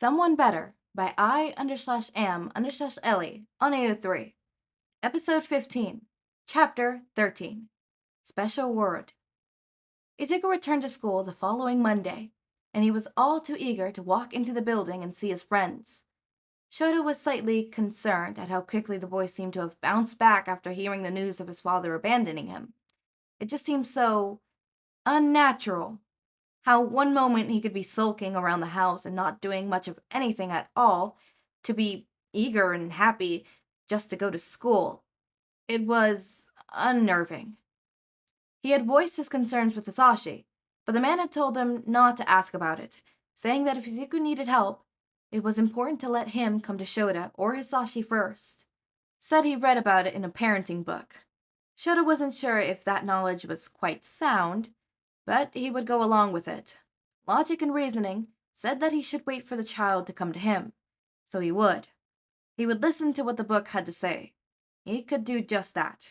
Someone Better by I_am_Ellie on AO3. Episode 15. Chapter 13. Special Word. Izuku returned to school the following Monday, and he was all too eager to walk into the building and see his friends. Shouta was slightly concerned at how quickly the boy seemed to have bounced back after hearing the news of his father abandoning him. It just seemed so unnatural. How one moment he could be sulking around the house and not doing much of anything at all, to be eager and happy just to go to school. It was unnerving. He had voiced his concerns with Hizashi, but the man had told him not to ask about it, saying that if Izuku needed help, it was important to let him come to Shouta or Hizashi first. Said he read about it in a parenting book. Shouta wasn't sure if that knowledge was quite sound, but he would go along with it. Logic and reasoning said that he should wait for the child to come to him, so he would. He would listen to what the book had to say. He could do just that.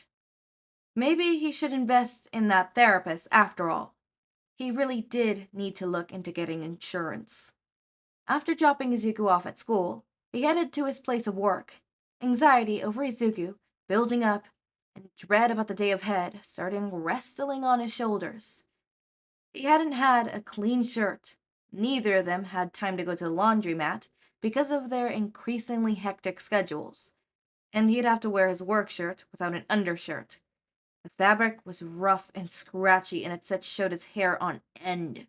Maybe he should invest in that therapist after all. He really did need to look into getting insurance. After dropping Izuku off at school, he headed to his place of work, anxiety over Izuku building up, and dread about the day ahead starting resting on his shoulders. He hadn't had a clean shirt. Neither of them had time to go to the laundromat because of their increasingly hectic schedules, and he'd have to wear his work shirt without an undershirt. The fabric was rough and scratchy, and it set Shota's hair on end.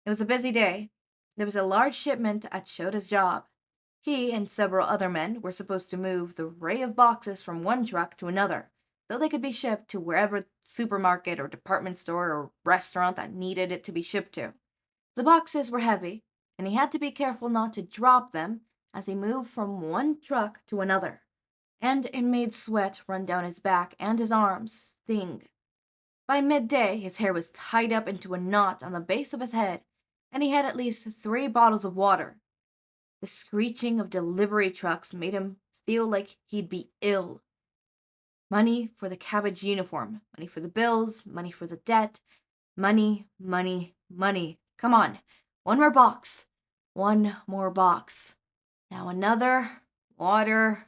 It was a busy day. There was a large shipment at Shota's job. He and several other men were supposed to move the array of boxes from one truck to another, so they could be shipped to wherever supermarket or department store or restaurant that needed it to be shipped to. The boxes were heavy, and he had to be careful not to drop them as he moved from one truck to another, and it made sweat run down his back and his arms sting. By midday, his hair was tied up into a knot on the base of his head, and he had at least 3 bottles of water. The screeching of delivery trucks made him feel like he'd be ill. Money for the cabbage uniform, money for the bills, money for the debt, money, money, money. Come on, one more box. One more box. Now another. Water.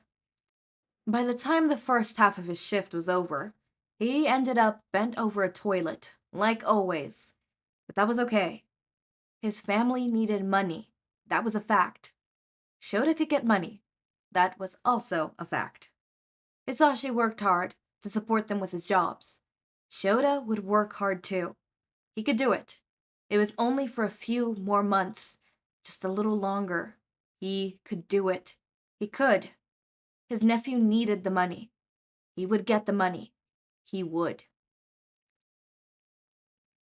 By the time the first half of his shift was over, he ended up bent over a toilet, like always. But that was okay. His family needed money. That was a fact. Shouta could get money. That was also a fact. Hizashi worked hard to support them with his jobs. Shouta would work hard too. He could do it. It was only for a few more months, just a little longer. He could do it. He could. His nephew needed the money. He would get the money. He would.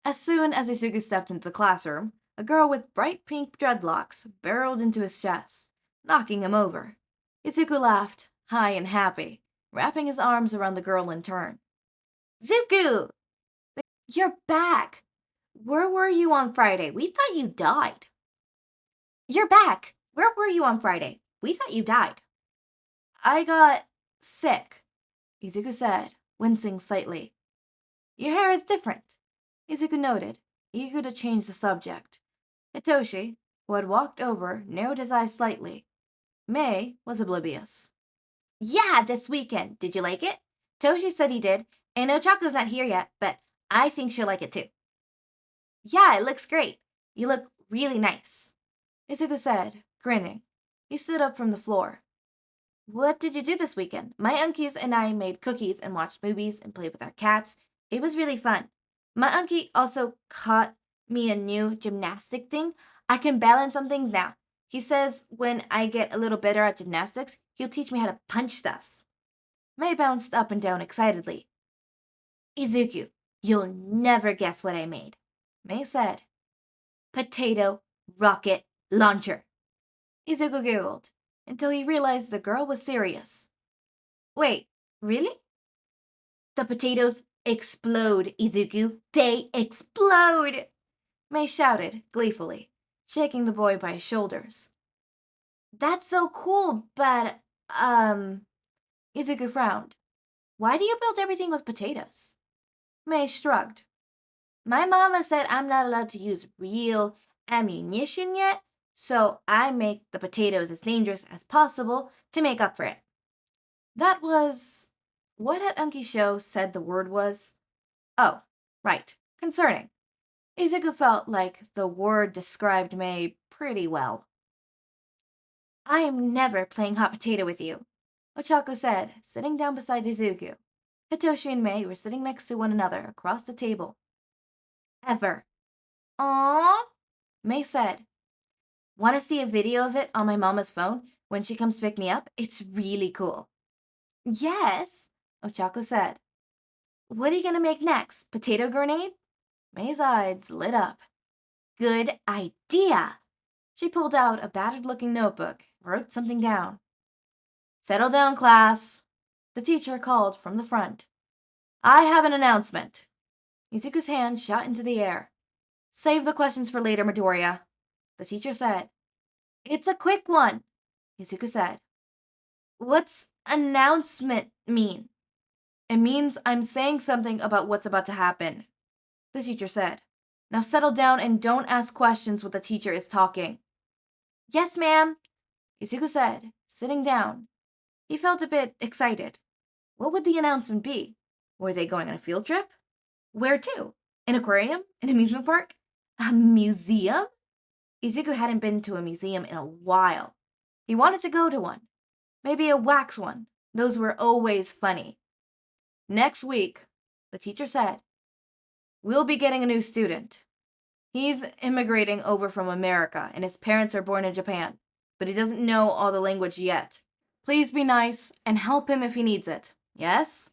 As soon as Izuku stepped into the classroom, a girl with bright pink dreadlocks barreled into his chest, knocking him over. Izuku laughed, high and happy, wrapping his arms around the girl in turn. Zuku! You're back! Where were you on Friday? We thought you died. You're back! Where were you on Friday? We thought you died. I got sick, Izuku said, wincing slightly. Your hair is different, Izuku noted, eager to change the subject. Hitoshi, who had walked over, narrowed his eyes slightly. May was oblivious. Yeah, this weekend. Did you like it? Toshi said he did, and Ochako's not here yet, but I think she'll like it too. Yeah, it looks great. You look really nice, Izuku said, grinning. He stood up from the floor. What did you do this weekend? My unkies and I made cookies and watched movies and played with our cats. It was really fun. My unkie also caught me a new gymnastic thing. I can balance on things now. He says when I get a little better at gymnastics, he'll teach me how to punch stuff. May bounced up and down excitedly. Izuku, you'll never guess what I made, May said. Potato rocket launcher. Izuku giggled until he realized the girl was serious. Wait, really? The potatoes explode, Izuku. They explode! May shouted gleefully, shaking the boy by his shoulders. That's so cool, but, Izuku frowned. Why do you build everything with potatoes? May shrugged. My mama said I'm not allowed to use real ammunition yet, so I make the potatoes as dangerous as possible to make up for it. That was... What had Unki Sho said the word was? Oh, right, concerning. Izuku felt like the word described Mei pretty well. I am never playing hot potato with you, Ochako said, sitting down beside Izuku. Hitoshi and Mei were sitting next to one another across the table. Ever. Aww, Mei said. Want to see a video of it on my mama's phone when she comes pick me up? It's really cool. Yes, Ochako said. What are you going to make next? Potato grenade? Mei's eyes lit up. Good idea. She pulled out a battered-looking notebook and wrote something down. Settle down, class, the teacher called from the front. I have an announcement. Izuku's hand shot into the air. Save the questions for later, Midoriya, the teacher said. It's a quick one, Izuku said. What's announcement mean? It means I'm saying something about what's about to happen, the teacher said. Now settle down and don't ask questions when the teacher is talking. Yes, ma'am, Izuku said, sitting down. He felt a bit excited. What would the announcement be? Were they going on a field trip? Where to? An aquarium? An amusement park? A museum? Izuku hadn't been to a museum in a while. He wanted to go to one. Maybe a wax one. Those were always funny. Next week, the teacher said, we'll be getting a new student. He's immigrating over from America, and his parents are born in Japan, but he doesn't know all the language yet. Please be nice and help him if he needs it. Yes?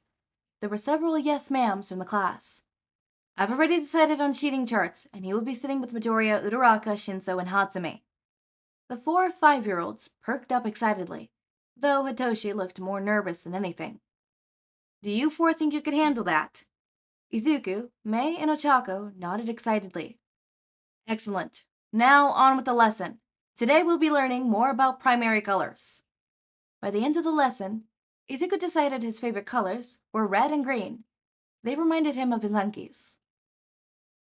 There were several yes ma'ams from the class. I've already decided on cheating charts, and he will be sitting with Midoriya, Uraraka, Shinsou, and Hatsume. The 4 5-year-olds perked up excitedly, though Hitoshi looked more nervous than anything. Do you 4 think you could handle that? Izuku, Mei, and Ochako nodded excitedly. Excellent. Now on with the lesson. Today we'll be learning more about primary colors. By the end of the lesson, Izuku decided his favorite colors were red and green. They reminded him of his uncles.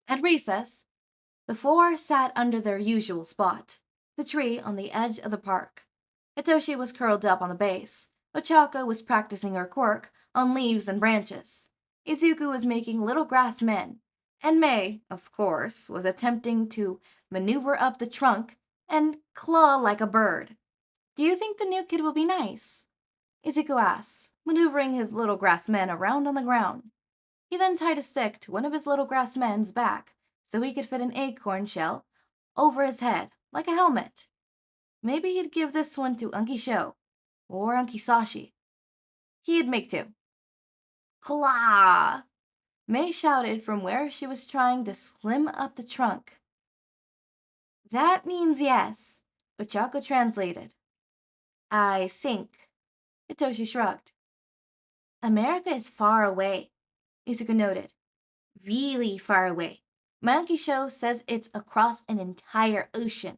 At recess, the 4 sat under their usual spot, the tree on the edge of the park. Hitoshi was curled up on the base. Ochako was practicing her quirk on leaves and branches. Izuku was making little grass men, and Mei, of course, was attempting to maneuver up the trunk and claw like a bird. Do you think the new kid will be nice? Izuku asked, maneuvering his little grass men around on the ground. He then tied a stick to one of his little grass men's back so he could fit an acorn shell over his head, like a helmet. Maybe he'd give this one to Unki Sho, or Unki Sashi. He'd make 2. Claw! Mei shouted from where she was trying to slim up the trunk. That means yes, Ochako translated. I think. Hitoshi shrugged. America is far away, Izuku noted. Really far away. My Unki Sho says it's across an entire ocean.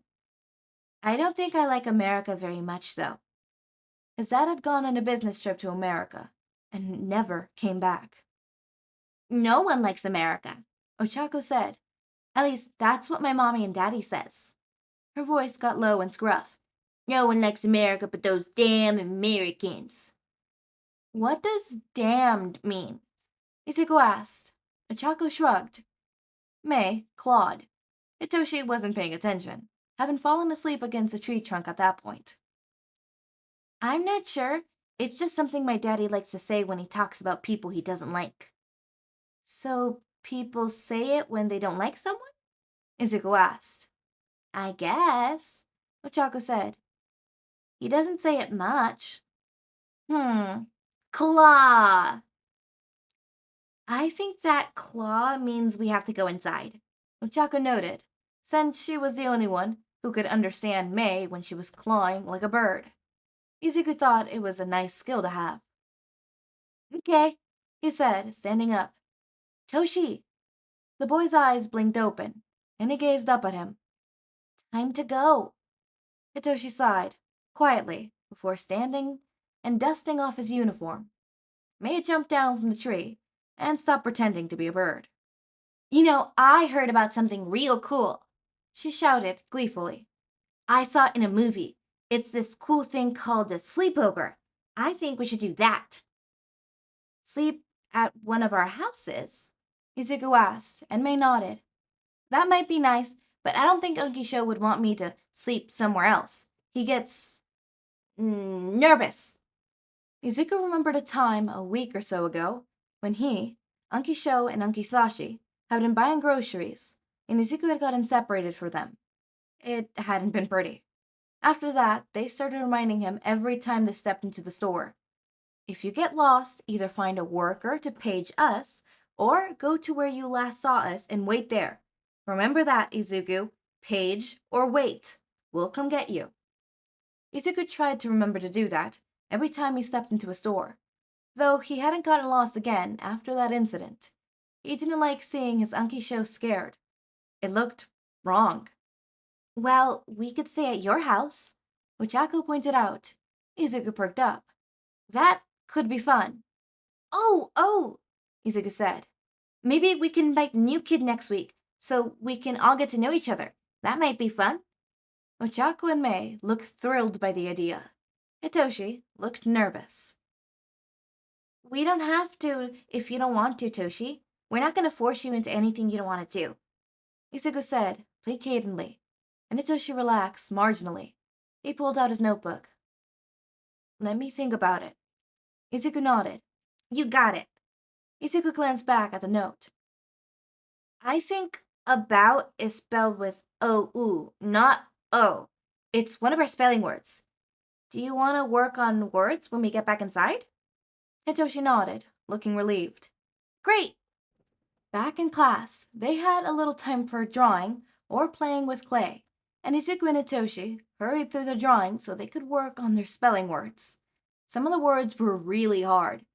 I don't think I like America very much, though. His dad had gone on a business trip to America and never came back. No one likes America, Ochako said. At least that's what my mommy and daddy says. Her voice got low and scruff. No one likes America but those damn Americans. What does damned mean? Izuku asked. Ochako shrugged. Mei clawed. Hitoshi wasn't paying attention, having fallen asleep against a tree trunk at that point. I'm not sure. It's just something my daddy likes to say when he talks about people he doesn't like. So people say it when they don't like someone? Izuku asked. I guess, Ochako said. He doesn't say it much. Claw! I think that claw means we have to go inside, Ochako noted, since she was the only one who could understand Mei when she was clawing like a bird. Izuku thought it was a nice skill to have. Okay, he said, standing up. Toshi! The boy's eyes blinked open, and he gazed up at him. Time to go. Hitoshi sighed, quietly, before standing and dusting off his uniform. Mei jumped down from the tree and stopped pretending to be a bird. You know, I heard about something real cool, she shouted gleefully. I saw it in a movie. It's this cool thing called a sleepover. I think we should do that. Sleep at one of our houses? Izuku asked, and Mei nodded. That might be nice, but I don't think Unkisho would want me to sleep somewhere else. He gets nervous. Izuku remembered a time a week or so ago when he, Unkisho, and Unkisashi had been buying groceries, and Izuku had gotten separated from them. It hadn't been pretty. After that, they started reminding him every time they stepped into the store. If you get lost, either find a worker to page us, or go to where you last saw us and wait there. Remember that, Izuku. Page or wait. We'll come get you. Izuku tried to remember to do that every time he stepped into a store, though he hadn't gotten lost again after that incident. He didn't like seeing his Unkisho scared. It looked wrong. Well, we could stay at your house, Ochako pointed out. Izuku perked up. That could be fun. Oh, Izuku said. Maybe we can invite a new kid next week, so we can all get to know each other. That might be fun. Ochako and Mei looked thrilled by the idea. Hitoshi looked nervous. We don't have to if you don't want to, Toshi. We're not going to force you into anything you don't want to do, Izuku said, placatedly, and Hitoshi relaxed marginally. He pulled out his notebook. Let me think about it. Izuku nodded. You got it. Izuku glanced back at the note. I think about is spelled with O-U, not O. It's one of our spelling words. Do you want to work on words when we get back inside? Hitoshi nodded, looking relieved. Great! Back in class, they had a little time for drawing or playing with clay, and Izuku and Hitoshi hurried through the drawing so they could work on their spelling words. Some of the words were really hard,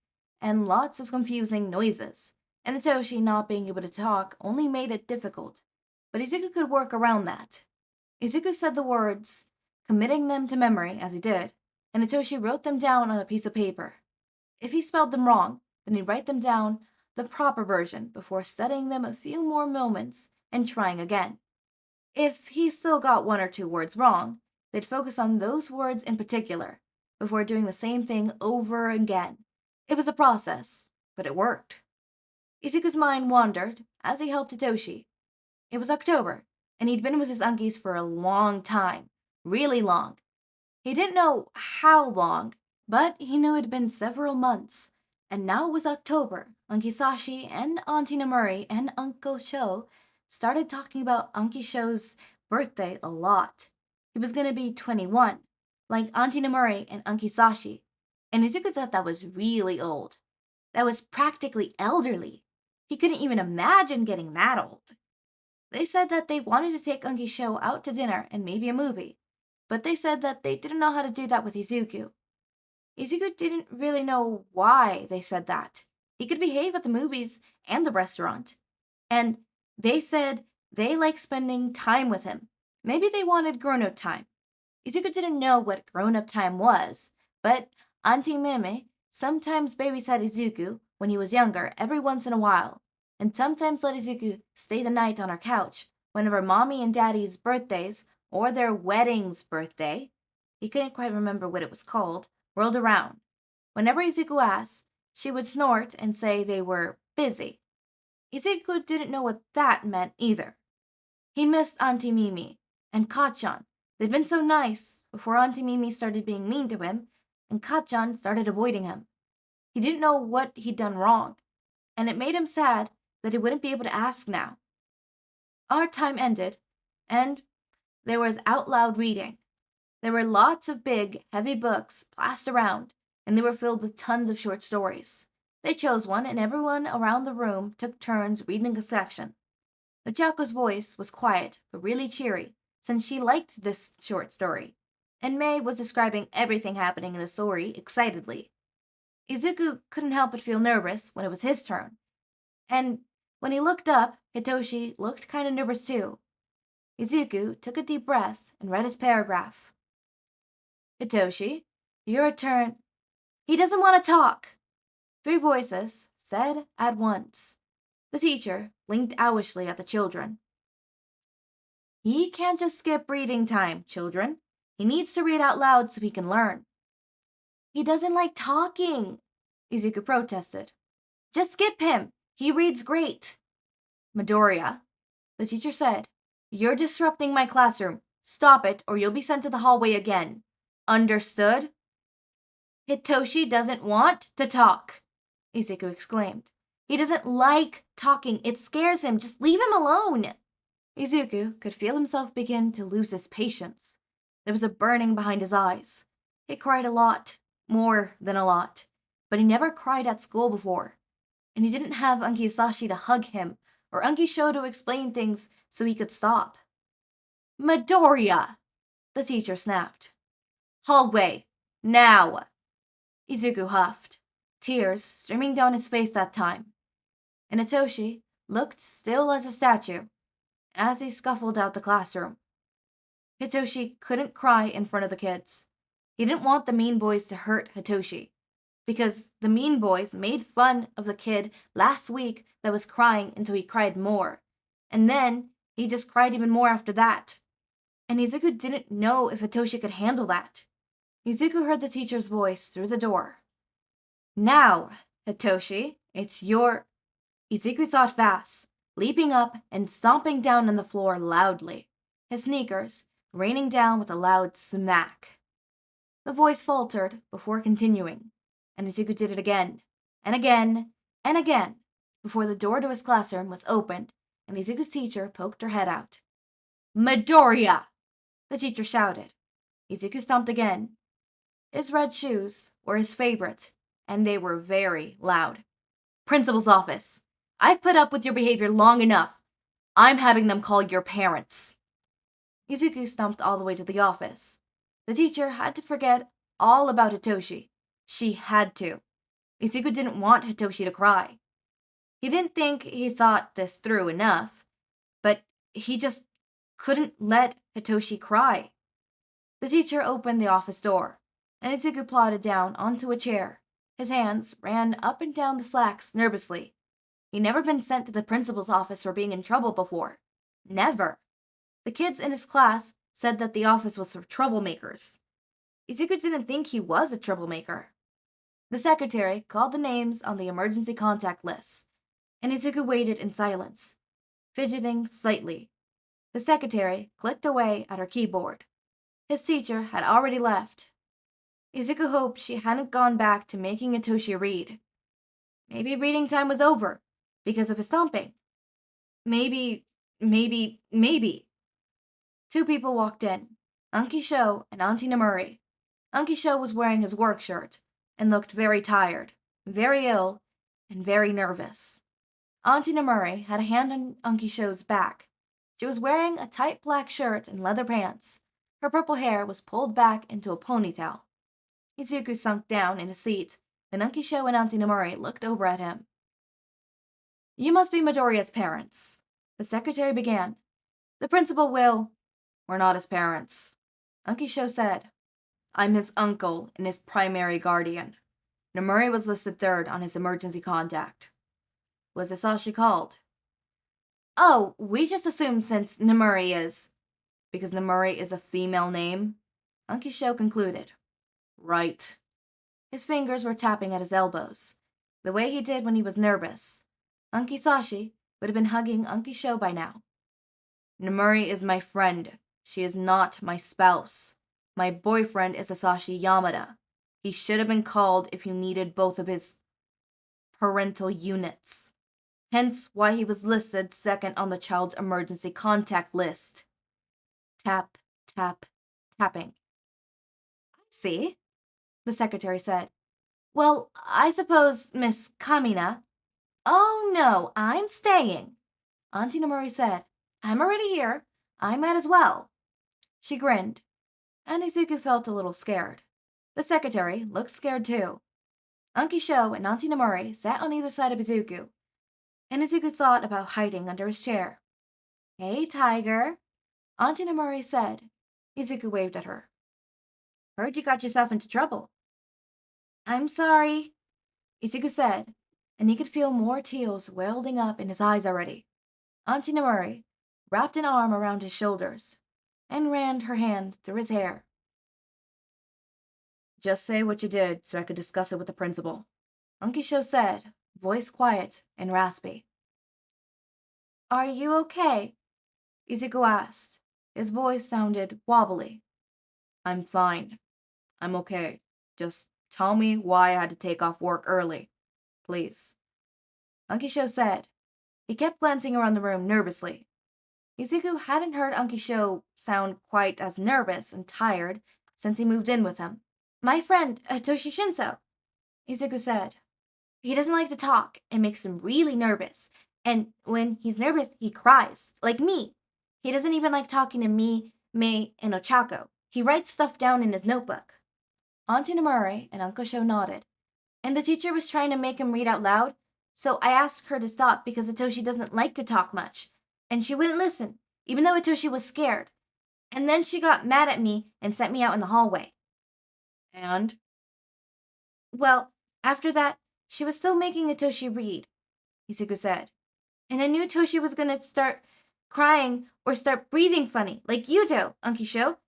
and lots of confusing noises, and Hitoshi not being able to talk only made it difficult, but Izuku could work around that. Izuku said the words, committing them to memory as he did, and Hitoshi wrote them down on a piece of paper. If he spelled them wrong, then he'd write them down the proper version before studying them a few more moments and trying again. If he still got one or two words wrong, they'd focus on those words in particular before doing the same thing over again. It was a process, but it worked. Izuku's mind wandered as he helped Hitoshi. It was October, and he'd been with his unkis for a long time, really long. He didn't know how long, but he knew it'd been several months, and now it was October. Unkisashi and Auntie Nemuri and Uncle Sho started talking about Uncle Sho's birthday a lot. He was going to be 21, like Auntie Nemuri and Unkisashi, and Izuku thought that was really old. That was practically elderly. He couldn't even imagine getting that old. They said that they wanted to take Uncle Sho out to dinner and maybe a movie, but they said that they didn't know how to do that with Izuku. Izuku didn't really know why they said that. He could behave at the movies and the restaurant. And they said they liked spending time with him. Maybe they wanted grown-up time. Izuku didn't know what grown-up time was, but Auntie Meme sometimes babysat Izuku when he was younger every once in a while, and sometimes let Izuku stay the night on her couch whenever Mommy and Daddy's birthdays or their wedding's birthday, he couldn't quite remember what it was called, rolled around. Whenever Izuku asked, she would snort and say they were busy. Izuku didn't know what that meant either. He missed Auntie Mimi and Kachan. They'd been so nice before Auntie Mimi started being mean to him and Kachan started avoiding him. He didn't know what he'd done wrong, and it made him sad that he wouldn't be able to ask now. Our time ended, and there was out loud reading. There were lots of big, heavy books passed around, and they were filled with tons of short stories. They chose one, and everyone around the room took turns reading a section. Ochako's voice was quiet, but really cheery, since she liked this short story, and Mei was describing everything happening in the story excitedly. Izuku couldn't help but feel nervous when it was his turn, and when he looked up, Hitoshi looked kind of nervous too. Izuku took a deep breath and read his paragraph. Hitoshi, your turn. He doesn't want to talk. 3 voices said at once. The teacher blinked owlishly at the children. He can't just skip reading time, children. He needs to read out loud so he can learn. He doesn't like talking, Izuku protested. Just skip him. He reads great. Midoriya, the teacher said, you're disrupting my classroom. Stop it or you'll be sent to the hallway again. Understood? Hitoshi doesn't want to talk, Izuku exclaimed. He doesn't like talking. It scares him. Just leave him alone. Izuku could feel himself begin to lose his patience. There was a burning behind his eyes. He cried a lot, more than a lot, but he never cried at school before. And he didn't have Hizashi to hug him or Show to explain things so he could stop. Midoriya, the teacher snapped. Hallway, now! Izuku huffed, tears streaming down his face that time. And Hitoshi looked still as a statue as he scuffled out the classroom. Hitoshi couldn't cry in front of the kids. He didn't want the mean boys to hurt Hitoshi, because the mean boys made fun of the kid last week that was crying until he cried more, and then he just cried even more after that. And Izuku didn't know if Hitoshi could handle that. Izuku heard the teacher's voice through the door. Now, Hitoshi, it's your... Izuku thought fast, leaping up and stomping down on the floor loudly, his sneakers raining down with a loud smack. The voice faltered before continuing, and Izuku did it again, and again, and again, before the door to his classroom was opened and Izuku's teacher poked her head out. Midoriya! The teacher shouted. Izuku stomped again. His red shoes were his favorite, and they were very loud. Principal's office. I've put up with your behavior long enough. I'm having them call your parents. Izuku stomped all the way to the office. The teacher had to forget all about Hitoshi. She had to. Izuku didn't want Hitoshi to cry. He didn't think he thought this through enough, but he just couldn't let Hitoshi cry. The teacher opened the office door, and Izuku plodded down onto a chair. His hands ran up and down the slacks nervously. He'd never been sent to the principal's office for being in trouble before. Never. The kids in his class said that the office was for troublemakers. Izuku didn't think he was a troublemaker. The secretary called the names on the emergency contact list, and Izuku waited in silence, fidgeting slightly. The secretary clicked away at her keyboard. His teacher had already left. Izuku hoped she hadn't gone back to making Hitoshi read. Maybe reading time was over because of his stomping. Maybe. Two people walked in, Show and Auntie Nemuri. Show was wearing his work shirt and looked very tired, very ill, and very nervous. Auntie Nemuri had a hand on Show's back. She was wearing a tight black shirt and leather pants. Her purple hair was pulled back into a ponytail. Izuku sunk down in a seat, and Show and Auntie Nemuri looked over at him. You must be Midoriya's parents, the secretary began. The principal will... We're not his parents, Show said. I'm his uncle and his primary guardian. Nemuri was listed third on his emergency contact. Was Hizashi called? Oh, we just assumed since Nemuri is... Because Nemuri is a female name? Show concluded. Right. His fingers were tapping at his elbows, the way he did when he was nervous. Hizashi would have been hugging Show by now. Nemuri is my friend. She is not my spouse. My boyfriend is Hizashi Yamada. He should have been called if you needed both of his parental units. Hence why he was listed second on the child's emergency contact list. Tap, tap, tapping. I see, the secretary said. Well, I suppose Miss Kamina... Oh no, I'm staying, Auntie Nemuri said. I'm already here. I might as well. She grinned, and Izuku felt a little scared. The secretary looked scared too. Show and Auntie Nemuri sat on either side of Izuku, and Izuku thought about hiding under his chair. Hey, Tiger, Auntie Nemuri said. Izuku waved at her. Heard you got yourself into trouble. I'm sorry, Izuku said, and he could feel more tears welling up in his eyes already. Auntie Nemuri wrapped an arm around his shoulders and ran her hand through his hair. "Just say what you did so I could discuss it with the principal," Ankisho said, voice quiet and raspy. "Are you okay?" Izuku asked. His voice sounded wobbly. "I'm fine. I'm okay. Just tell me why I had to take off work early, please," Ankisho said. He kept glancing around the room nervously. Izuku hadn't heard Ankisho sound quite as nervous and tired since he moved in with him. "My friend, Hitoshi Shinsou," Izuku said. "He doesn't like to talk. It makes him really nervous. And when he's nervous, he cries, like me. He doesn't even like talking to me, Mei, and Ochako. He writes stuff down in his notebook." Auntie Nemuri and Uncle Sho nodded. "And the teacher was trying to make him read out loud, so I asked her to stop because Hitoshi doesn't like to talk much. And she wouldn't listen, even though Hitoshi was scared. And then she got mad at me and sent me out in the hallway." "And?" "Well, after that, she was still making Hitoshi read," Izuku said. "And I knew Hitoshi was going to start crying or start breathing funny, like you do, Ankisho.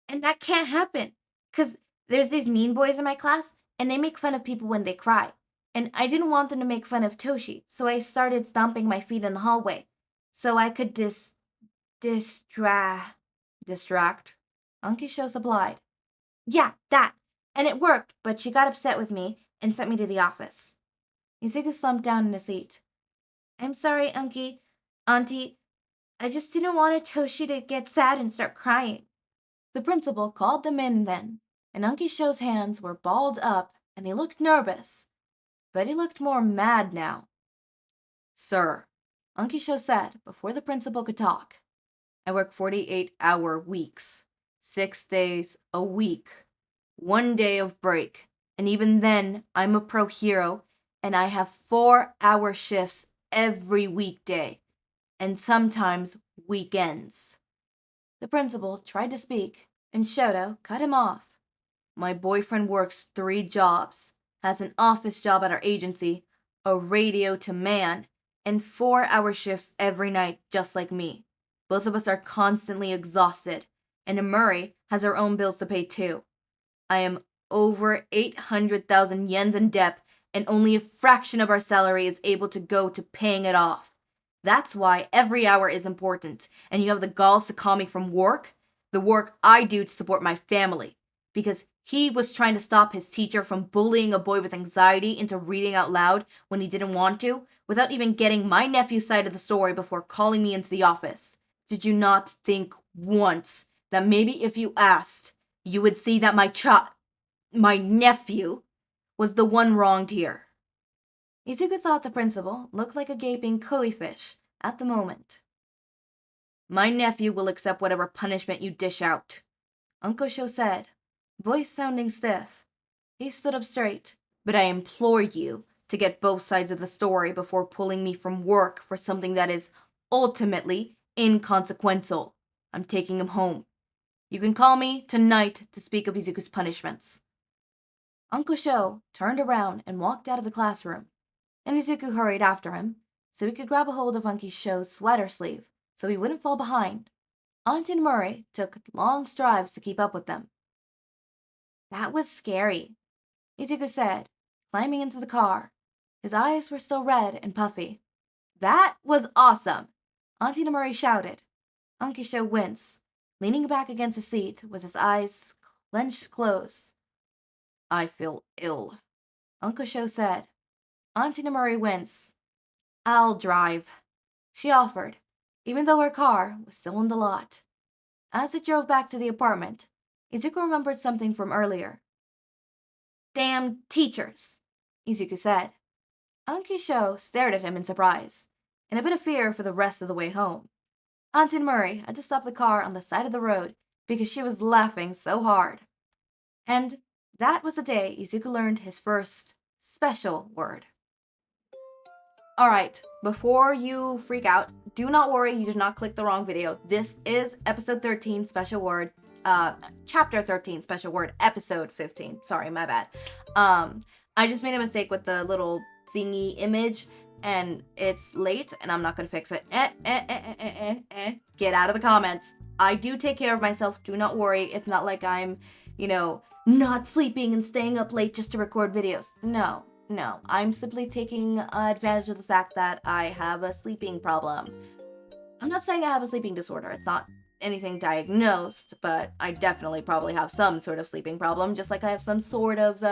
And that can't happen, because there's these mean boys in my class, and they make fun of people when they cry. And I didn't want them to make fun of Toshi, so I started stomping my feet in the hallway, so I could distract, Ankisho supplied. "Yeah, that. And it worked, but she got upset with me and sent me to the office." Izuku slumped down in a seat. "I'm sorry, Auntie. I just didn't want Toshi to get sad and start crying." The principal called them in then, and Ankisho's hands were balled up and he looked nervous, but he looked more mad now. "Sir," Ankisho said before the principal could talk, "I work 48-hour weeks, 6 days a week, 1 day of break, and even then I'm a pro hero and I have 4-hour shifts every weekday, and sometimes weekends." The principal tried to speak, and Shouta cut him off. "My boyfriend works 3 jobs, has an office job at our agency, a radio to man, and 4-hour shifts every night just like me. Both of us are constantly exhausted, and Nemuri has her own bills to pay too. I am over 800,000 yens in debt, and only a fraction of our salary is able to go to paying it off. That's why every hour is important, and you have the galls to call me from work, the work I do to support my family, because he was trying to stop his teacher from bullying a boy with anxiety into reading out loud when he didn't want to, without even getting my nephew's side of the story before calling me into the office. Did you not think once that maybe if you asked, you would see that my nephew was the one wronged here?" Izuku thought the principal looked like a gaping koi fish at the moment. "My nephew will accept whatever punishment you dish out," Ankisho said, voice sounding stiff. He stood up straight. "But I implore you to get both sides of the story before pulling me from work for something that is ultimately inconsequential. I'm taking him home. You can call me tonight to speak of Izuku's punishments." Ankisho turned around and walked out of the classroom, and Izuku hurried after him so he could grab a hold of Ankisho's sweater sleeve so he wouldn't fall behind. Auntie Nemuri took long strides to keep up with them. "That was scary," Izuku said, climbing into the car. His eyes were still red and puffy. "That was awesome!" Auntie Nemuri shouted. Ankisho winced, leaning back against the seat with his eyes clenched close. "I feel ill," Ankisho said. Auntie Nemuri winced. "I'll drive," she offered, even though her car was still in the lot. As it drove back to the apartment, Izuku remembered something from earlier. "Damn teachers," Izuku said. Ankisho stared at him in surprise, and a bit of fear for the rest of the way home. Auntie Nemuri had to stop the car on the side of the road because she was laughing so hard. And that was the day Izuku learned his first special word. Alright, before you freak out, do not worry, you did not click the wrong video. This is episode 13 special word, chapter 13 special word, episode 15. Sorry, my bad. I just made a mistake with the little thingy image. and it's late and I'm not gonna fix it. Get out of the comments. I do take care of myself. Do not worry. It's not like I'm, not sleeping and staying up late just to record videos. No. I'm simply taking advantage of the fact that I have a sleeping problem. I'm not saying I have a sleeping disorder. It's not anything diagnosed, but I definitely probably have some sort of sleeping problem, just like I have some sort of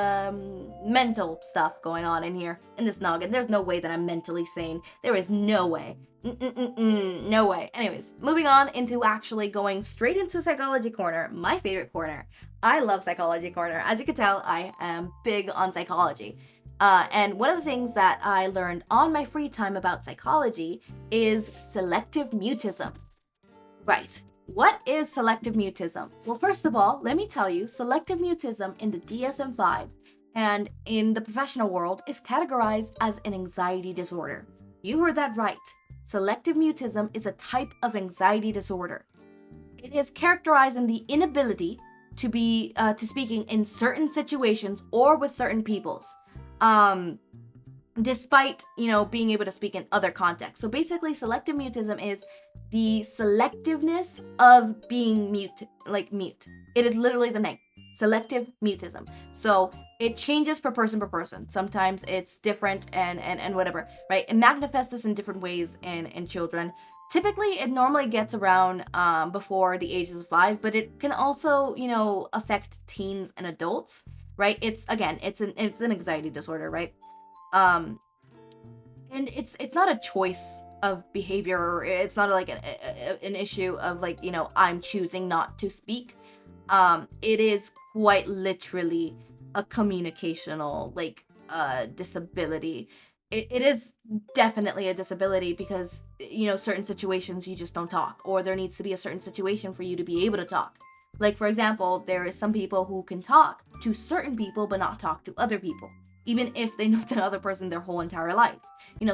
mental stuff going on in here, in this noggin. There's no way that I'm mentally sane. There is no way. No way. Anyways, moving on into actually going straight into Psychology Corner, my favorite corner. I love Psychology Corner. As you can tell, I am big on psychology. And one of the things that I learned on my free time about psychology is selective mutism. Right. What is selective mutism? Well, first of all, let me tell you, selective mutism in the DSM-5 and in the professional world is categorized as an anxiety disorder. You heard that right. Selective mutism is a type of anxiety disorder. It is characterized in the inability to speaking in certain situations or with certain peoples. Despite, being able to speak in other contexts. So basically, selective mutism is the selectiveness of being mute. It is literally the name, selective mutism. So it changes per person. Sometimes it's different and whatever, right? It manifests in different ways in children. Typically, it normally gets around before the ages of 5, but it can also, affect teens and adults, right? It's an anxiety disorder, right? And it's not a choice of behavior, or it's not like an issue of I'm choosing not to speak. It is quite literally a communicational disability. It is definitely a disability because certain situations you just don't talk, or there needs to be a certain situation for you to be able to talk. Like, for example, there is some people who can talk to certain people but not talk to other people, even if they know the other person their whole entire life,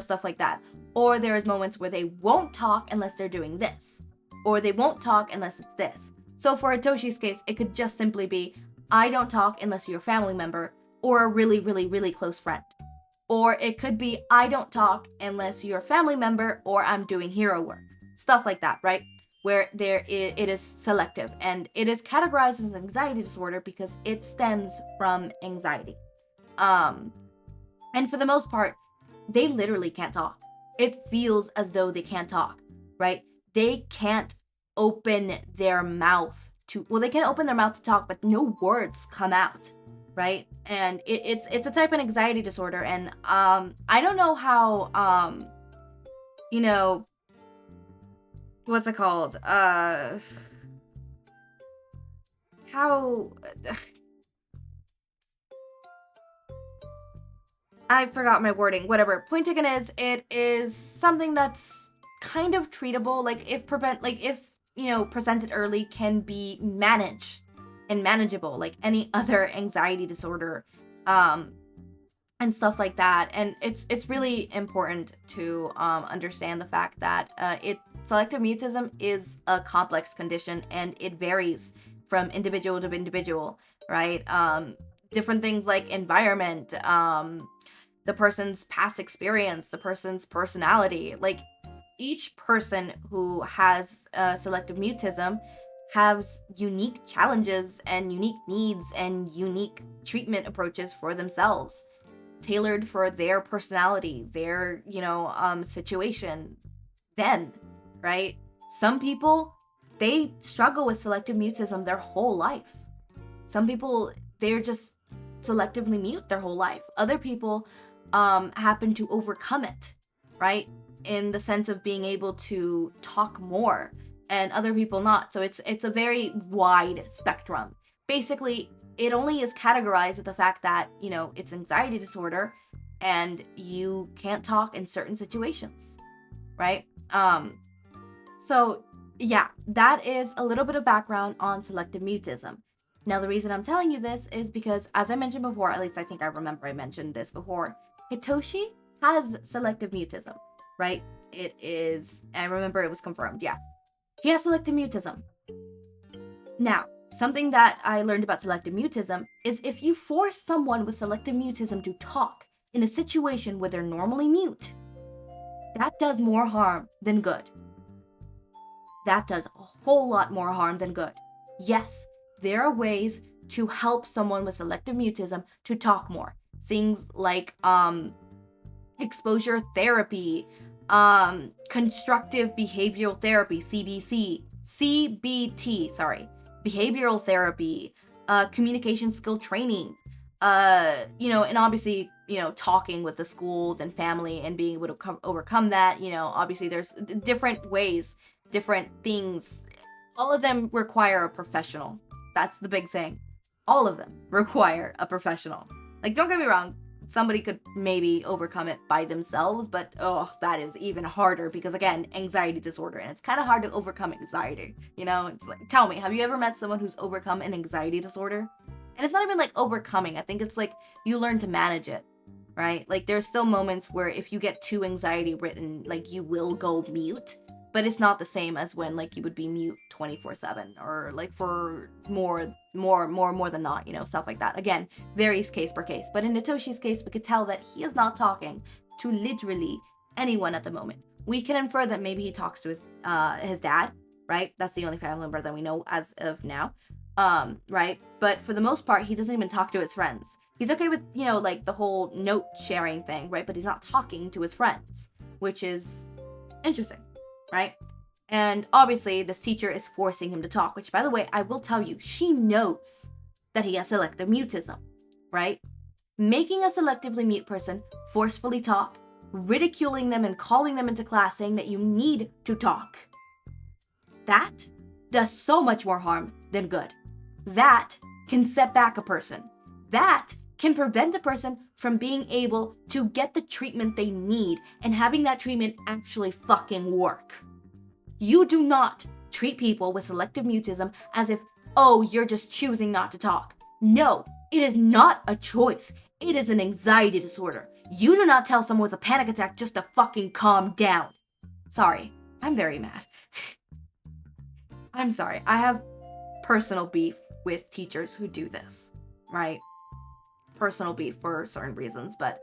stuff like that. Or there's moments where they won't talk unless they're doing this, or they won't talk unless it's this. So for Hitoshi's case, it could just simply be, I don't talk unless you're a family member or a really, really, really close friend. Or it could be, I don't talk unless you're a family member or I'm doing hero work. Stuff like that, right? Where it is selective, and it is categorized as an anxiety disorder because it stems from anxiety. And for the most part, they literally can't talk. It feels as though they can't talk, right? They can't open their mouth they can open their mouth to talk, but no words come out, right? And it's a type of anxiety disorder, and I don't know how what's it called? How I forgot my wording. Whatever. Point taken is, it is something that's kind of treatable. If presented early, can be managed and manageable, like any other anxiety disorder, and stuff like that. And it's really important to understand the fact that selective mutism is a complex condition, and it varies from individual to individual, right? Different things like environment, the person's past experience, the person's personality. Like, each person who has selective mutism has unique challenges and unique needs and unique treatment approaches for themselves, tailored for their personality, their, situation, them, right? Some people, they struggle with selective mutism their whole life. Some people, they're just selectively mute their whole life. Other people happen to overcome it, right? In the sense of being able to talk more, and other people not. So it's a very wide spectrum. Basically, it only is categorized with the fact that, it's anxiety disorder and you can't talk in certain situations, right? So yeah, that is a little bit of background on selective mutism. Now, the reason I'm telling you this is because, as I mentioned before, at least I think I remember I mentioned this before, Hitoshi has selective mutism, right? It is, I remember it was confirmed, yeah. He has selective mutism. Now, something that I learned about selective mutism is if you force someone with selective mutism to talk in a situation where they're normally mute, that does more harm than good. That does a whole lot more harm than good. Yes, there are ways to help someone with selective mutism to talk more. Things like exposure therapy, constructive behavioral therapy, CBT, behavioral therapy, communication skill training, and obviously, talking with the schools and family and being able to overcome that. Obviously there's different ways, different things. All of them require a professional. That's the big thing. All of them require a professional. Like, don't get me wrong, somebody could maybe overcome it by themselves, but that is even harder because, again, anxiety disorder, and it's kind of hard to overcome anxiety. It's like, tell me, have you ever met someone who's overcome an anxiety disorder? And it's not even like overcoming. I think it's like you learn to manage it, right? Like, there's still moments where if you get too anxiety ridden, like, you will go mute. But it's not the same as when, like, you would be mute 24/7 or, like, for more than not, stuff like that. Again, varies case per case. But in Hitoshi's case, we could tell that he is not talking to literally anyone at the moment. We can infer that maybe he talks to his dad, right? That's the only family member that we know as of now, right? But for the most part, he doesn't even talk to his friends. He's okay with, like, the whole note sharing thing, right? But he's not talking to his friends, which is interesting. Right? And obviously, this teacher is forcing him to talk, which, by the way, I will tell you, she knows that he has selective mutism, right? Making a selectively mute person forcefully talk, ridiculing them and calling them into class saying that you need to talk. That does so much more harm than good. That can set back a person. That can prevent a person from being able to get the treatment they need and having that treatment actually fucking work. You do not treat people with selective mutism as if, you're just choosing not to talk. No, it is not a choice. It is an anxiety disorder. You do not tell someone with a panic attack just to fucking calm down. Sorry, I'm very mad. I'm sorry. I have personal beef with teachers who do this, right? Personal beef for certain reasons, but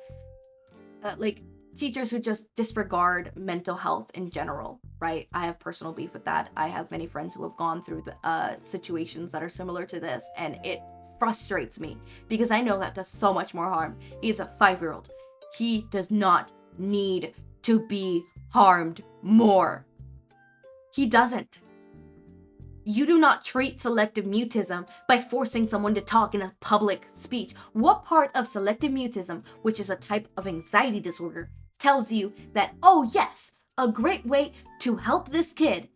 like teachers who just disregard mental health in general, right? I have personal beef with that. I have many friends who have gone through the situations that are similar to this, and it frustrates me because I know that does so much more harm. He's a 5-year-old. He does not need to be harmed more. He doesn't. You do not treat selective mutism by forcing someone to talk in a public speech. What part of selective mutism, which is a type of anxiety disorder, tells you that, yes, a great way to help this kid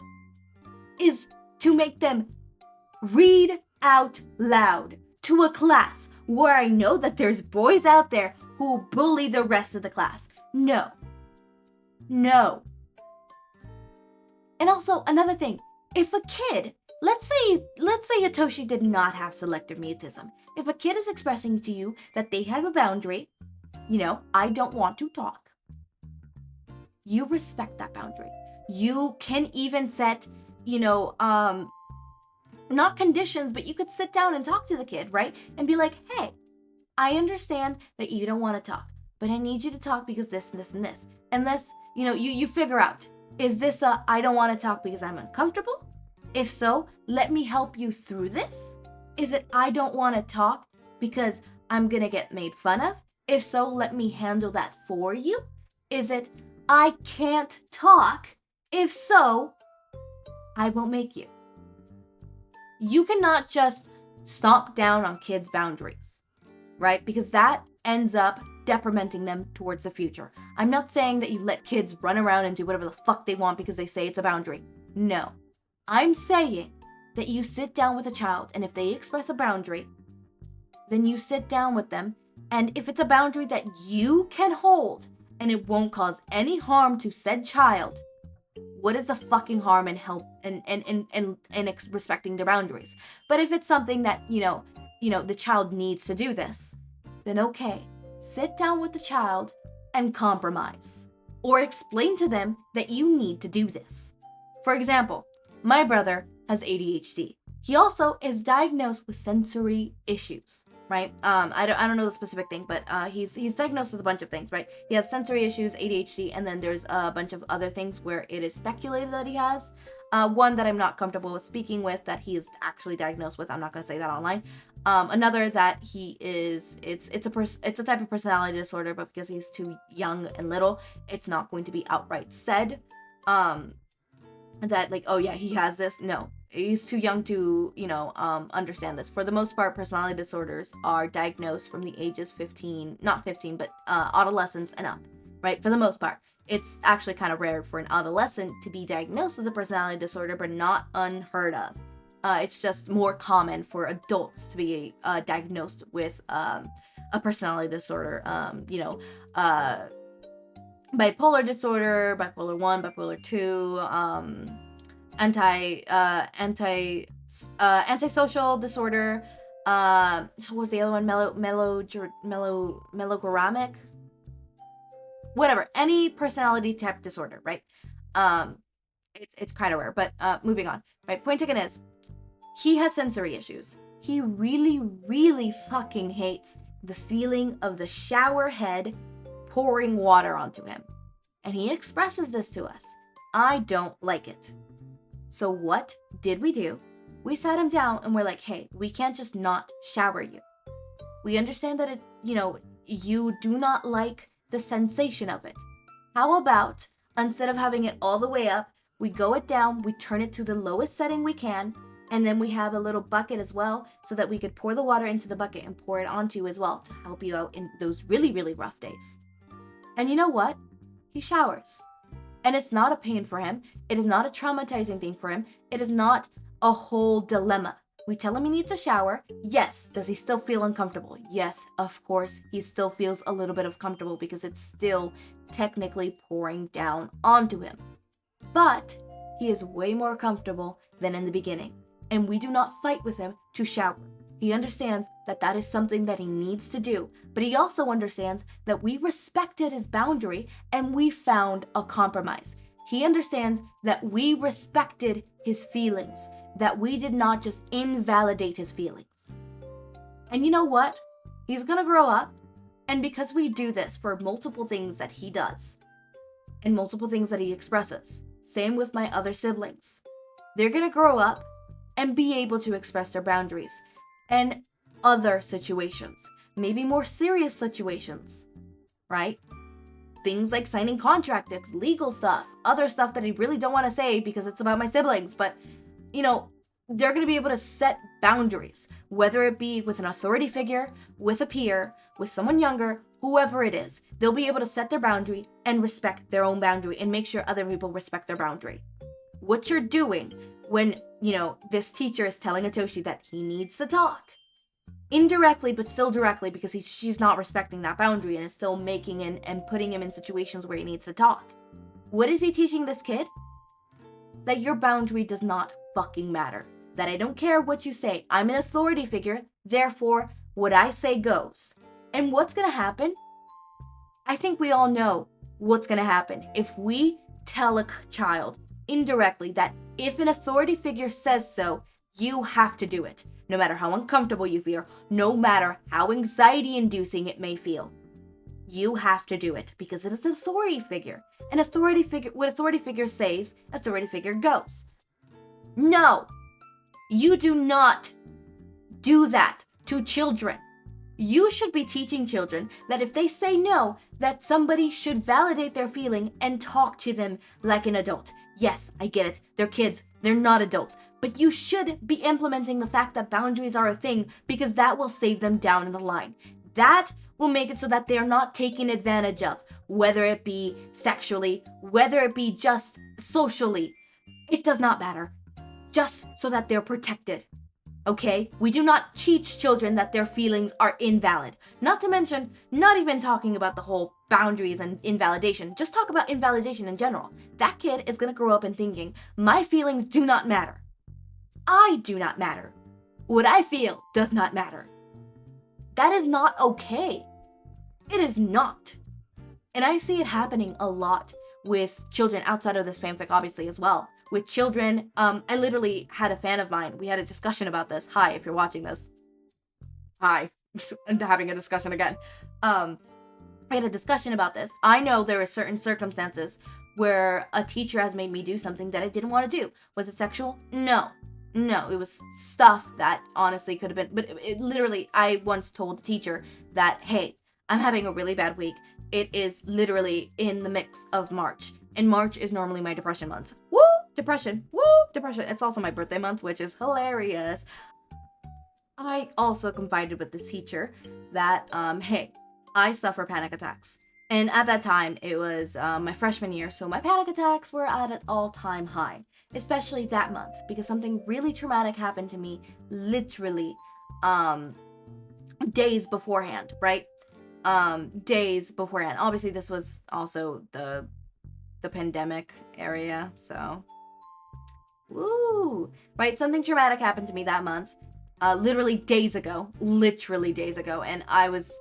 is to make them read out loud to a class where I know that there's boys out there who bully the rest of the class? No. And also, another thing, if a kid, let's say Hitoshi did not have selective mutism. If a kid is expressing to you that they have a boundary, I don't want to talk, you respect that boundary. You can even set, not conditions, but you could sit down and talk to the kid, right? And be like, hey, I understand that you don't want to talk, but I need you to talk because this and this and this. Unless, you figure out, is this a I don't want to talk because I'm uncomfortable? If so, let me help you through this. Is it I don't want to talk because I'm going to get made fun of? If so, let me handle that for you. Is it I can't talk? If so, I won't make you. You cannot just stomp down on kids' boundaries, right? Because that ends up deprimenting them towards the future. I'm not saying that you let kids run around and do whatever the fuck they want because they say it's a boundary. No. I'm saying that you sit down with a child, and if they express a boundary, then you sit down with them, and if it's a boundary that you can hold and it won't cause any harm to said child, what is the fucking harm in help and respecting their boundaries? But if it's something that, the child needs to do this, then okay, sit down with the child and compromise. Or explain to them that you need to do this. For example, my brother has ADHD. He also is diagnosed with sensory issues, right? I don't know the specific thing, but he's diagnosed with a bunch of things, right? He has sensory issues, ADHD, and then there's a bunch of other things where it is speculated that he has. One that I'm not comfortable with speaking with that he is actually diagnosed with. I'm not gonna say that online. Another that he is, it's a type of personality disorder, but because he's too young and little, it's not going to be outright said. That like, oh yeah, he has this. No, he's too young to, understand this. For the most part, personality disorders are diagnosed from the ages 15, not 15, but adolescents and up, right? For the most part. It's actually kind of rare for an adolescent to be diagnosed with a personality disorder, but not unheard of. It's just more common for adults to be diagnosed with a personality disorder. Bipolar disorder, bipolar 1, bipolar 2, antisocial disorder. What was the other one? Melogoramic? Whatever, any personality type disorder, right? It's kind of rare, but moving on, right? Point taken is, he has sensory issues. He really, really fucking hates the feeling of the shower head pouring water onto him. And he expresses this to us. I don't like it. So what did we do? We sat him down and we're like, hey, we can't just not shower you. We understand that you do not like the sensation of it. How about, instead of having it all the way up, we go it down, we turn it to the lowest setting we can, and then we have a little bucket as well so that we could pour the water into the bucket and pour it onto you as well to help you out in those really, really rough days. And you know what? He showers. And it's not a pain for him. It is not a traumatizing thing for him. It is not a whole dilemma. We tell him he needs a shower. Yes. Does he still feel uncomfortable? Yes, of course. He still feels a little bit uncomfortable because it's still technically pouring down onto him. But he is way more comfortable than in the beginning. And we do not fight with him to shower. He understands that that is something that he needs to do. But he also understands that we respected his boundary and we found a compromise. He understands that we respected his feelings, that we did not just invalidate his feelings. And you know what? He's gonna grow up, and because we do this for multiple things that he does, and multiple things that he expresses, same with my other siblings, they're gonna grow up and be able to express their boundaries. And other situations, maybe more serious situations, right? Things like signing contracts, legal stuff, other stuff that I really don't want to say because it's about my siblings, but they're going to be able to set boundaries, whether it be with an authority figure, with a peer, with someone younger, whoever it is. They'll be able to set their boundary and respect their own boundary and make sure other people respect their boundary. What you're doing when, this teacher is telling Hitoshi that he needs to talk, indirectly but still directly, because she's not respecting that boundary and is still making and putting him in situations where he needs to talk. What is he teaching this kid? That your boundary does not fucking matter. That I don't care what you say. I'm an authority figure, therefore what I say goes. And what's gonna happen? I think we all know what's gonna happen if we tell a child indirectly that if an authority figure says so, you have to do it. No matter how uncomfortable you feel, no matter how anxiety-inducing it may feel. You have to do it because it is an authority figure. What authority figure says, authority figure goes. No, you do not do that to children. You should be teaching children that if they say no, that somebody should validate their feeling and talk to them like an adult. Yes, I get it. They're kids. They're not adults. But you should be implementing the fact that boundaries are a thing because that will save them down in the line. That will make it so that they're not taken advantage of, whether it be sexually, whether it be just socially. It does not matter. Just so that they're protected. Okay? We do not teach children that their feelings are invalid. Not to mention, not even talking about the whole boundaries and invalidation. Just talk about invalidation in general. That kid is going to grow up and thinking, my feelings do not matter. I do not matter. What I feel does not matter. That is not okay. It is not. And I see it happening a lot with children outside of this fanfic, obviously, as well, with children. I literally had a fan of mine. We had a discussion about this. Hi, if you're watching this. Hi. I'm having a discussion again. I had a discussion about this. I know there are certain circumstances where a teacher has made me do something that I didn't want to do. Was it sexual? No, it was stuff that honestly could have been, but it literally, I once told a teacher that, hey, I'm having a really bad week. It is literally in the mix of March, and March is normally my depression month. Woo, depression. Woo, depression. It's also my birthday month, which is hilarious. I also confided with this teacher that, hey, I suffer panic attacks. And at that time, it was my freshman year, so my panic attacks were at an all-time high, especially that month, because something really traumatic happened to me literally days beforehand, right? Days beforehand. Obviously, this was also the pandemic area, so... Woo! Right, something traumatic happened to me that month, literally days ago, and I was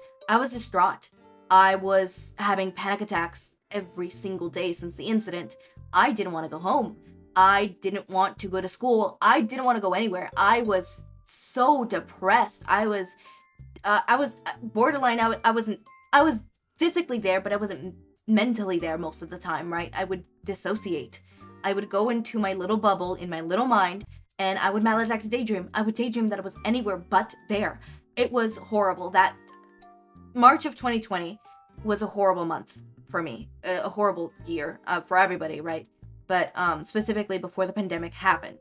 distraught. I was having panic attacks every single day since the incident. I didn't want to go home. I didn't want to go to school. I didn't want to go anywhere. I was so depressed. I was borderline. I was physically there, but I wasn't mentally there most of the time, right? I would dissociate. I would go into my little bubble in my little mind, and I would maladject daydream. I would daydream that I was anywhere but there. It was horrible. That March of 2020 was a horrible month for me, a horrible year for everybody, right? But specifically before the pandemic happened.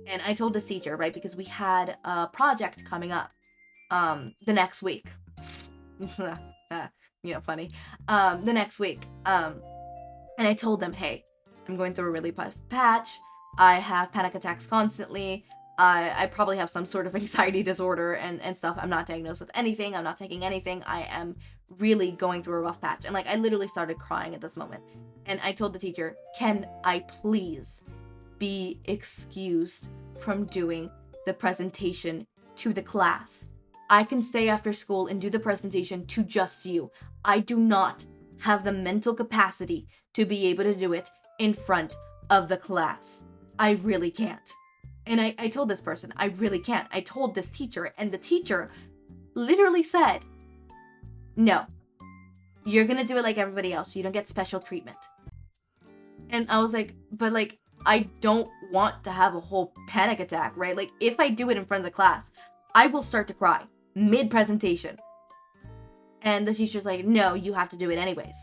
And I told this teacher, right, because we had a project coming up the next week. Funny. The next week. And I told them, hey, I'm going through a really tough patch. I have panic attacks constantly. I probably have some sort of anxiety disorder and stuff. I'm not diagnosed with anything. I'm not taking anything. I am really going through a rough patch. And I literally started crying at this moment. And I told the teacher, can I please be excused from doing the presentation to the class? I can stay after school and do the presentation to just you. I do not have the mental capacity to be able to do it in front of the class. I really can't. And I told this person, I really can't. I told this teacher, and the teacher literally said, no, you're gonna do it like everybody else. You don't get special treatment. And I was like, but I don't want to have a whole panic attack, right? If I do it in front of the class, I will start to cry mid-presentation. And the teacher's like, no, you have to do it anyways.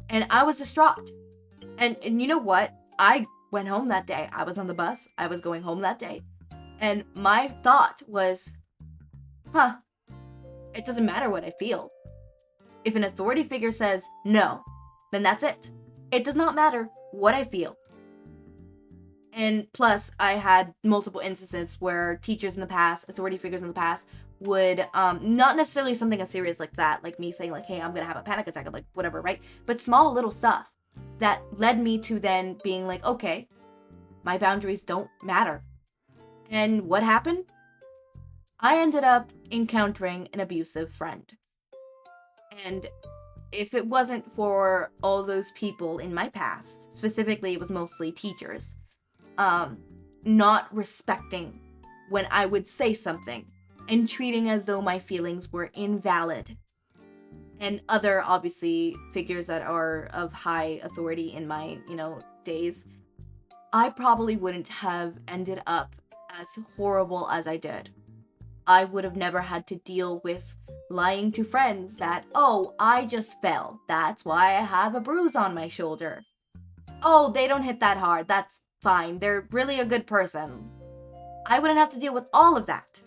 And I was distraught. And you know what? I went home that day. I was on the bus. I was going home that day. And my thought was, it doesn't matter what I feel. If an authority figure says no, then that's it. It does not matter what I feel. And plus, I had multiple instances where teachers in the past, authority figures in the past, would, not necessarily something as serious like that, like me saying hey, I'm gonna have a panic attack, or whatever, right? But small little stuff that led me to then being okay, my boundaries don't matter. And what happened? I ended up encountering an abusive friend. And if it wasn't for all those people in my past, specifically it was mostly teachers, not respecting when I would say something and treating as though my feelings were invalid, and other, obviously, figures that are of high authority in my, days, I probably wouldn't have ended up as horrible as I did. I would have never had to deal with lying to friends that, oh, I just fell. That's why I have a bruise on my shoulder. Oh, they don't hit that hard. That's fine. They're really a good person. I wouldn't have to deal with all of that.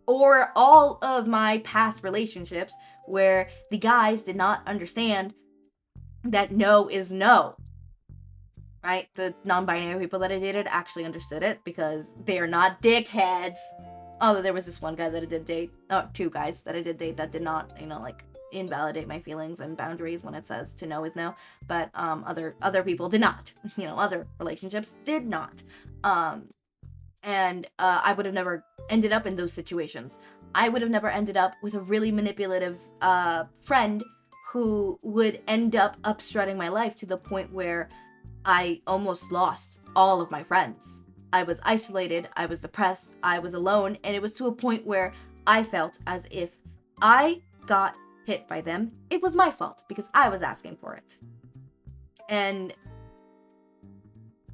Or all of my past relationships where the guys did not understand that no is no. Right? The non-binary people that I dated actually understood it because they are not dickheads. Although there was this one guy that I did date, two guys that I did date that did not, invalidate my feelings and boundaries when it says to no is no. But other people did not. Other relationships did not. And I would have never ended up in those situations. I would have never ended up with a really manipulative friend who would end up upstrutting my life to the point where I almost lost all of my friends. I was isolated, I was depressed, I was alone, and it was to a point where I felt as if I got hit by them, it was my fault because I was asking for it. And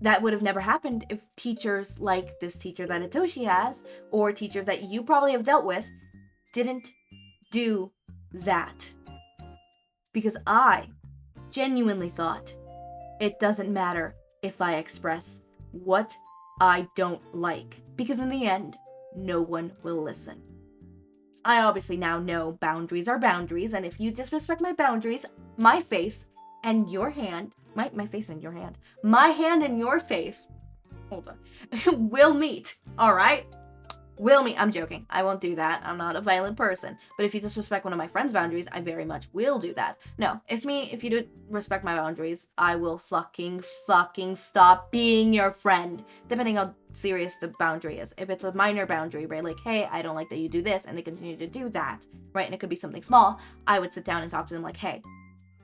that would have never happened if teachers like this teacher that Hitoshi has, or teachers that you probably have dealt with, didn't do that. Because I genuinely thought it doesn't matter if I express what I don't like, because in the end, no one will listen. I obviously now know boundaries are boundaries, and if you disrespect my boundaries, my face and your hand, my face and your hand, my hand and your face, hold on, will meet, alright? Will meet. I'm joking. I won't do that. I'm not a violent person. But if you disrespect one of my friend's boundaries, I very much will do that. No, if you don't respect my boundaries, I will fucking stop being your friend. Depending on how serious the boundary is. If it's a minor boundary, right? Like, hey, I don't like that you do this, and they continue to do that, right? And it could be something small. I would sit down and talk to them like, hey,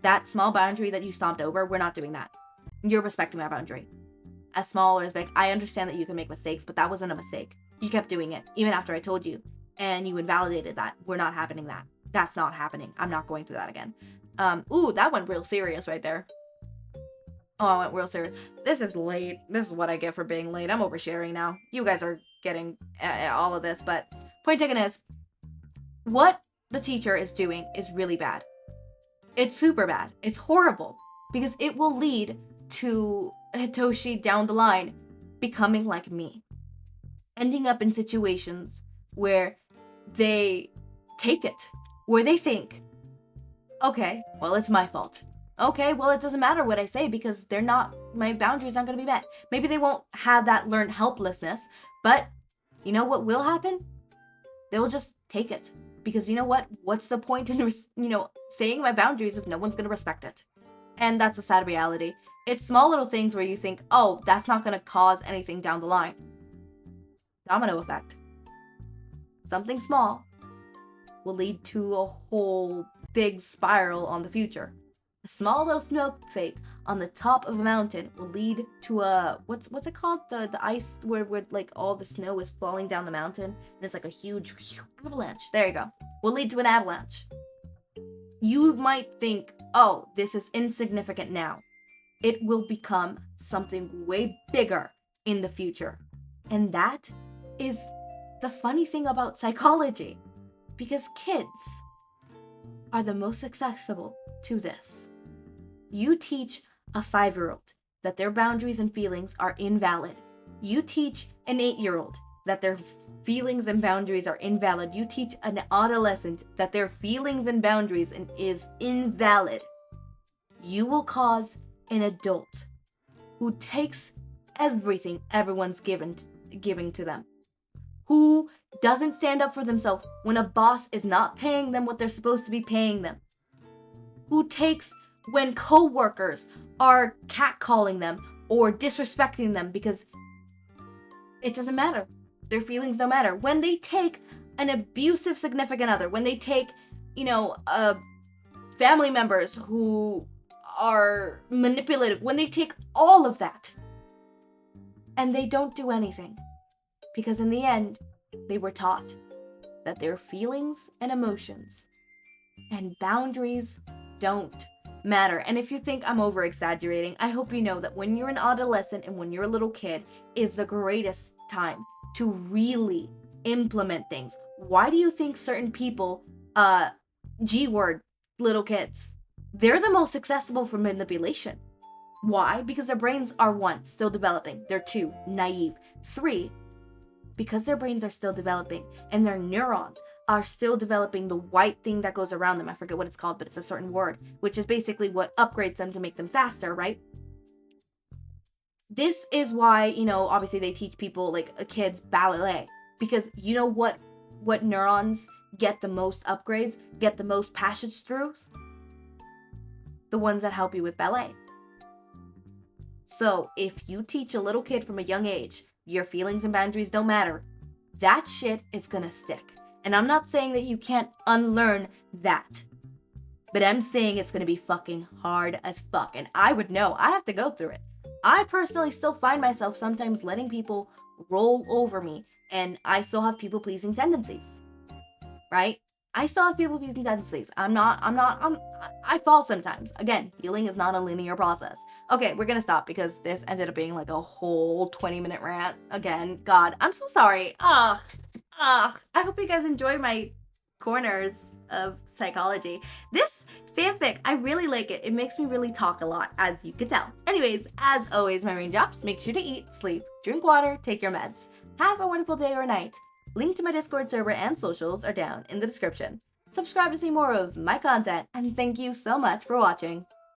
that small boundary that you stomped over, we're not doing that. You're respecting my boundary. As small or as big, I understand that you can make mistakes, but that wasn't a mistake. You kept doing it, even after I told you, and you invalidated that. We're not happening that. That's not happening. I'm not going through that again. Ooh, that went real serious right there. Oh, I went real serious. This is late. This is what I get for being late. I'm oversharing now. You guys are getting all of this, but point taken is, what the teacher is doing is really bad. It's super bad. It's horrible, because it will lead to Hitoshi down the line becoming like me. Ending up in situations where they take it, where they think, okay, well, it's my fault. Okay, well, it doesn't matter what I say because my boundaries aren't going to be met. Maybe they won't have that learned helplessness, but you know what will happen? They will just take it. Because you know what? What's the point in, saying my boundaries if no one's going to respect it? And that's a sad reality. It's small little things where you think, oh, that's not going to cause anything down the line. Domino effect. Something small will lead to a whole big spiral on the future. A small little snowflake on the top of a mountain will lead to a what's it called? The ice where like all the snow is falling down the mountain and it's like a huge avalanche. There you go. Will lead to an avalanche. You might think, oh, this is insignificant now. It will become something way bigger in the future. And that is the funny thing about psychology, because kids are the most accessible to this. You teach a 5-year-old that their boundaries and feelings are invalid. You teach an 8-year-old that their feelings and boundaries are invalid. You teach an adolescent that their feelings and boundaries is invalid. You will cause an adult who takes everything everyone's giving to them, who doesn't stand up for themselves when a boss is not paying them what they're supposed to be paying them, who takes when co-workers are catcalling them or disrespecting them because it doesn't matter. Their feelings don't matter. When they take an abusive significant other, when they take, family members who are manipulative, when they take all of that and they don't do anything. Because in the end, they were taught that their feelings and emotions and boundaries don't matter. And if you think I'm over-exaggerating, I hope you know that when you're an adolescent and when you're a little kid is the greatest time to really implement things. Why do you think certain people, G-word little kids, they're the most accessible for manipulation? Why? Because their brains are 1, still developing. They're 2, naive. 3, because their brains are still developing and their neurons are still developing the white thing that goes around them. I forget what it's called, but it's a certain word, which is basically what upgrades them to make them faster, right? This is why, obviously they teach people, like kids, ballet. Because you know what neurons get the most upgrades, get the most passage throughs? The ones that help you with ballet. So if you teach a little kid from a young age, your feelings and boundaries don't matter, that shit is gonna stick. And I'm not saying that you can't unlearn that, but I'm saying it's gonna be fucking hard as fuck. And I would know. I have to go through it. I personally still find myself sometimes letting people roll over me, and I still have people-pleasing tendencies, right? I still have people-pleasing tendencies. I fall sometimes. Again, healing is not a linear process. Okay, we're gonna stop because this ended up being like a whole 20-minute rant again. God, I'm so sorry. Ugh. I hope you guys enjoy my corners of psychology. This fanfic, I really like it. It makes me really talk a lot, as you could tell. Anyways, as always, my raindrops, make sure to eat, sleep, drink water, take your meds. Have a wonderful day or night. Link to my Discord server and socials are down in the description. Subscribe to see more of my content, and thank you so much for watching.